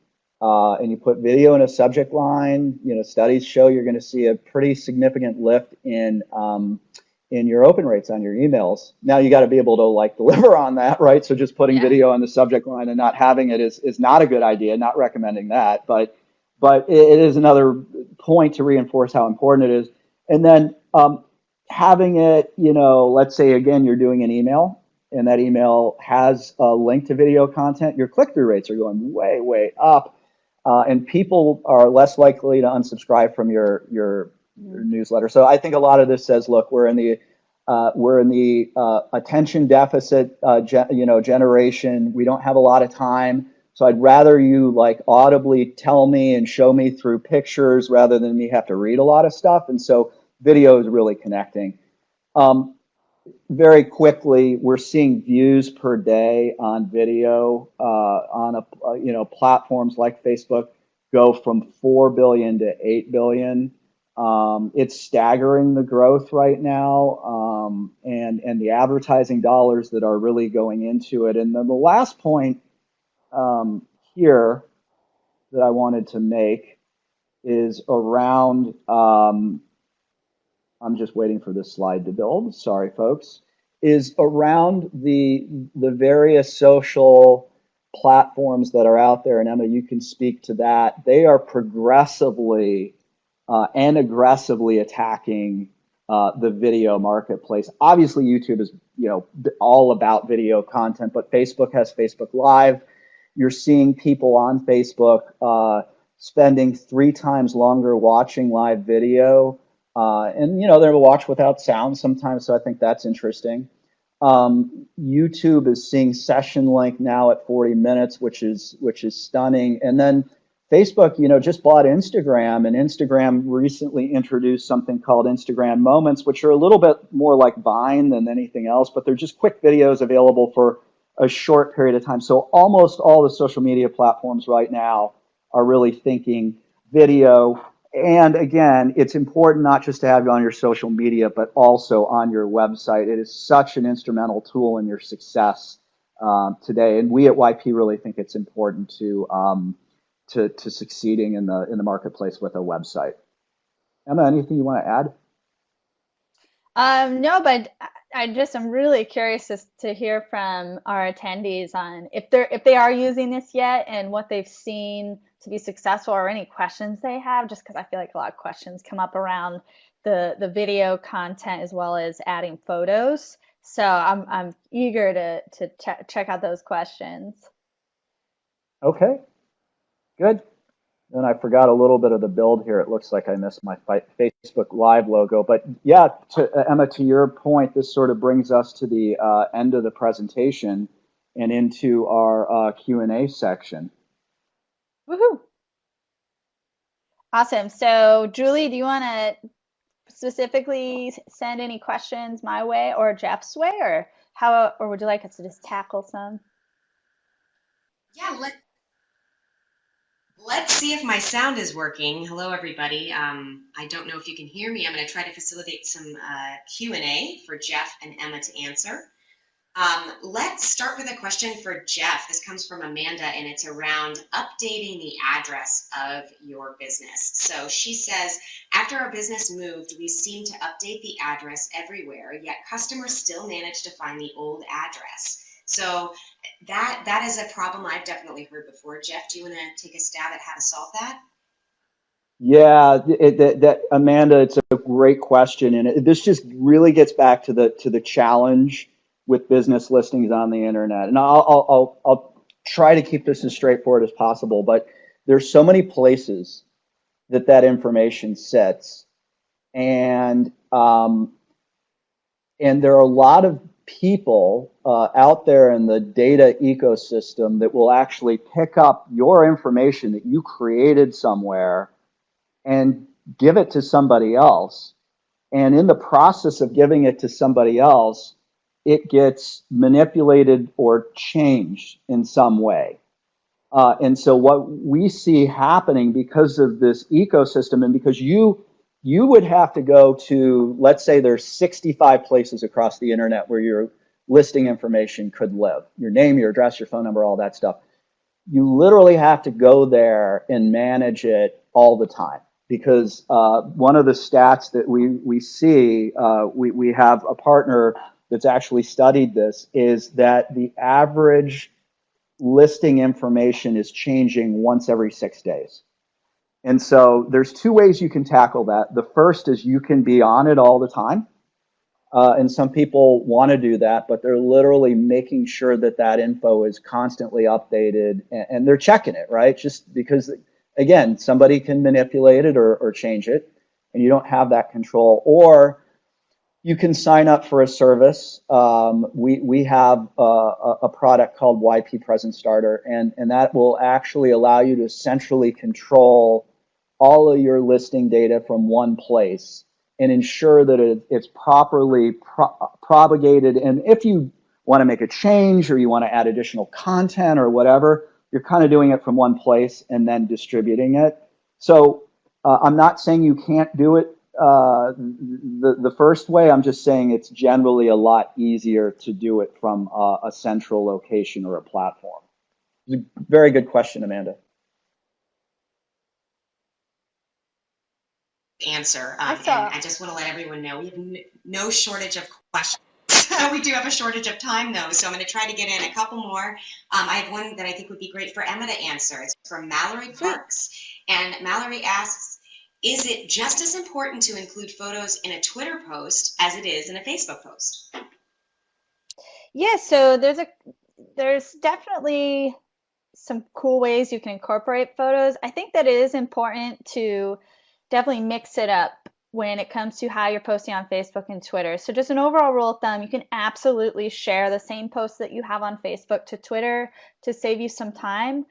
and you put video in a subject line, studies show you're going to see a pretty significant lift in your open rates on your emails. Now you got to be able to like deliver on that, right? So just putting Yeah. video on the subject line and not having it is not a good idea. Not recommending that, but it is another point to reinforce how important it is. And then having it, let's say again, you're doing an email and that email has a link to video content, your click-through rates are going way, way up. And people are less likely to unsubscribe from your newsletter. So I think a lot of this says, look, we're in the attention deficit, generation. We don't have a lot of time. So I'd rather you like audibly tell me and show me through pictures rather than me have to read a lot of stuff. And so video is really connecting. Um, Very quickly, we're seeing views per day on video on platforms like Facebook go from 4 billion to 8 billion. It's staggering the growth right now, and the advertising dollars that are really going into it. And then the last point here that I wanted to make is around. I'm just waiting for this slide to build. Sorry, folks. Is around the various social platforms that are out there, and Emma, you can speak to that. They are progressively and aggressively attacking the video marketplace. Obviously, YouTube is all about video content, but Facebook has Facebook Live. You're seeing people on Facebook spending 3 times longer watching live video. And they'll watch without sound sometimes, so I think that's interesting. YouTube is seeing session length now at 40 minutes, which is stunning. And then Facebook, just bought Instagram, and Instagram recently introduced something called Instagram Moments, which are a little bit more like Vine than anything else, but they're just quick videos available for a short period of time. So almost all the social media platforms right now are really thinking video. And again, it's important not just to have you on your social media, but also on your website. It is such an instrumental tool in your success today. And we at YP really think it's important to succeeding in the marketplace with a website. Emma, anything you want to add? No, but I'm really curious to hear from our attendees on if they are using this yet and what they've seen to be successful or any questions they have, just because I feel like a lot of questions come up around the video content as well as adding photos. So I'm eager to check out those questions. Okay, good. And I forgot a little bit of the build here. It looks like I missed my Facebook Live logo. But yeah, Emma, to your point, this sort of brings us to the end of the presentation and into our Q&A section. Woohoo! Awesome. So Julie, do you want to specifically send any questions my way or Jeff's way, or would you like us to just tackle some? Yeah, let's see if my sound is working. Hello, everybody. I don't know if you can hear me. I'm going to try to facilitate some Q&A for Jeff and Emma to answer. Let's start with a question for Jeff. This comes from Amanda, and it's around updating the address of your business. So she says, after our business moved, we seem to update the address everywhere, yet customers still manage to find the old address. So that is a problem I've definitely heard before. Jeff, do you want to take a stab at how to solve that? Yeah, Amanda, it's a great question, and this just really gets back to the challenge with business listings on the internet. And I'll try to keep this as straightforward as possible, but there's so many places that information sits, and there are a lot of people out there in the data ecosystem that will actually pick up your information that you created somewhere and give it to somebody else. And in the process of giving it to somebody else, it gets manipulated or changed in some way. And so what we see happening because of this ecosystem, and because you would have to go to, let's say there's 65 places across the internet where your listing information could live, your name, your address, your phone number, all that stuff. You literally have to go there and manage it all the time. Because one of the stats that we see, we have a partner that's actually studied this, is that the average listing information is changing once every 6 days. And so there's two ways you can tackle that. The first is you can be on it all the time. And some people want to do that, but they're literally making sure that info is constantly updated, and they're checking it, right? Just because, again, somebody can manipulate it or change it, and you don't have that control. Or you can sign up for a service. We have a product called YP Presence Starter, and that will actually allow you to centrally control all of your listing data from one place and ensure that it's properly propagated. And if you want to make a change or you want to add additional content or whatever, you're kind of doing it from one place and then distributing it. So I'm not saying you can't do it the first way. I'm just saying it's generally a lot easier to do it from a central location or a platform. It's a very good question, Amanda. Answer. And I just want to let everyone know we have no shortage of questions. We do have a shortage of time, though, so I'm going to try to get in a couple more. I have one that I think would be great for Emma to answer. It's from Mallory Parks. And Mallory asks, is it just as important to include photos in a Twitter post as it is in a Facebook post? Yeah, so there's definitely some cool ways you can incorporate photos. I think that it is important to definitely mix it up when it comes to how you're posting on Facebook and Twitter. So just an overall rule of thumb, you can absolutely share the same posts that you have on Facebook to Twitter to save you some time,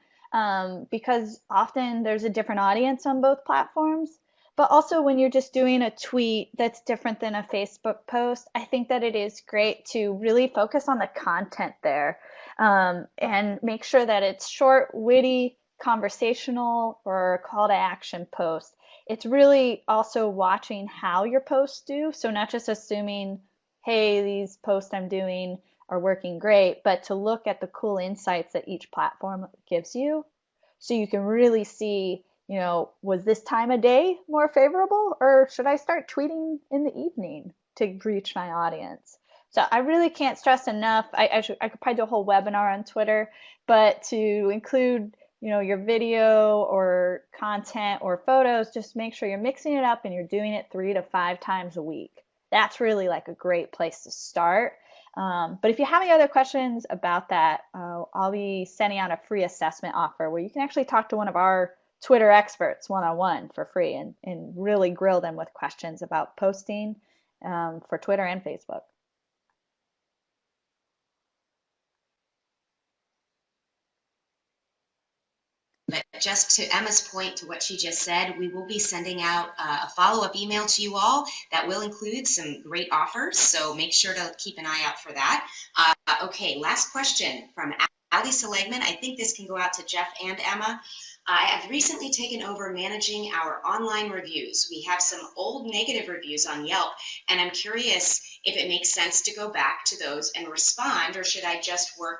because often there's a different audience on both platforms. But also when you're just doing a tweet that's different than a Facebook post, I think that it is great to really focus on the content there, and make sure that it's short, witty, conversational, or call to action post. It's really also watching how your posts do. So not just assuming, hey, these posts I'm doing are working great, but to look at the cool insights that each platform gives you. So you can really see, was this time of day more favorable, or should I start tweeting in the evening to reach my audience? So I really can't stress enough. I could probably do a whole webinar on Twitter, but to include your video or content or photos, just make sure you're mixing it up and you're doing it 3 to 5 times a week. That's really like a great place to start. But if you have any other questions about that, I'll be sending out a free assessment offer where you can actually talk to one of our Twitter experts one-on-one for free and really grill them with questions about posting for Twitter and Facebook. But just to Emma's point, to what she just said, we will be sending out a follow-up email to you all that will include some great offers. So make sure to keep an eye out for that. Okay, last question from Ali Seligman. I think this can go out to Jeff and Emma. I have recently taken over managing our online reviews. We have some old negative reviews on Yelp, and I'm curious if it makes sense to go back to those and respond, or should I just work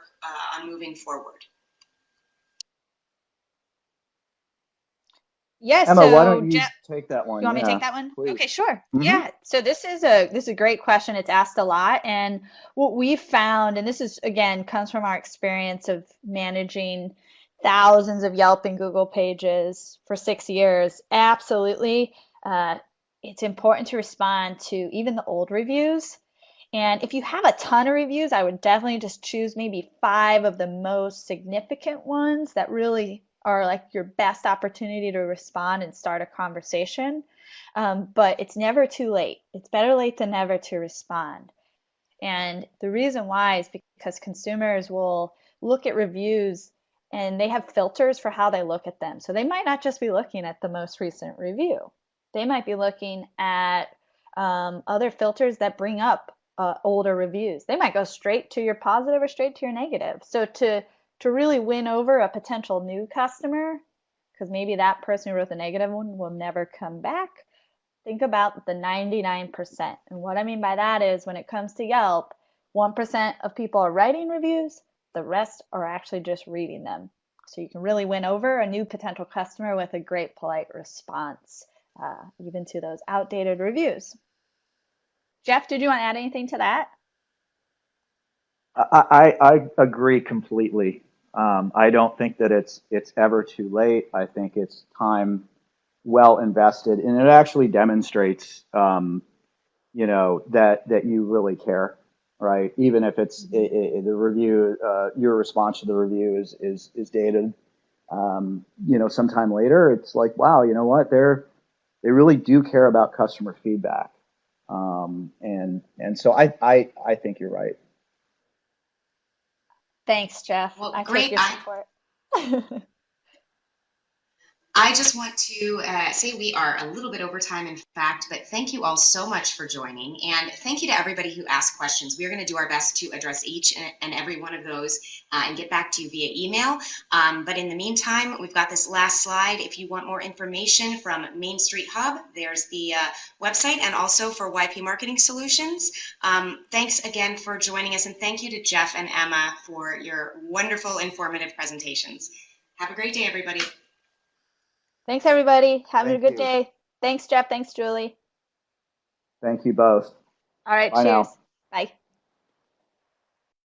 on moving forward? Yes, Emma, why so don't you Jeff, take that you one? want me to take Yeah, that one? please. Okay, sure. Hmm. Yeah. So this is a great question. It's asked a lot, and what we found, and this is again comes from our experience of managing thousands of Yelp and Google pages for 6 years. Absolutely, uh, it's important to respond to even the old reviews. And if you have a ton of reviews, I would definitely just choose maybe 5 of the most significant ones that really are like your best opportunity to respond and start a conversation. But it's never too late. It's better late than never to respond. And the reason why is because consumers will look at reviews and they have filters for how they look at them. So they might not just be looking at the most recent review. They might be looking at other filters that bring up older reviews. They might go straight to your positive or straight to your negative. So to really win over a potential new customer, because maybe that person who wrote the negative one will never come back, think about the 99%. And what I mean by that is when it comes to Yelp, 1% of people are writing reviews, the rest are actually just reading them. So you can really win over a new potential customer with a great, polite response, even to those outdated reviews. Jeff, did you want to add anything to that? I agree completely. I don't think that it's ever too late. I think it's time well invested, and it actually demonstrates, that you really care, right? Even if it's the review, your response to the review is dated, sometime later. It's like, wow, you know what? They really do care about customer feedback, and so I think you're right. Thanks, Jeff. Well, I take great. your support. I just want to say we are a little bit over time, in fact, but thank you all so much for joining. And thank you to everybody who asked questions. We're going to do our best to address each and every one of those and get back to you via email. But in the meantime, we've got this last slide. If you want more information from Main Street Hub, there's the website, and also for YP Marketing Solutions. Thanks again for joining us, and thank you to Jeff and Emma for your wonderful, informative presentations. Have a great day, everybody. Thanks, everybody. Have a Thank good you. day. Thanks, Jeff. Thanks, Julie. Thank you both. All right, Bye now. cheers. Bye.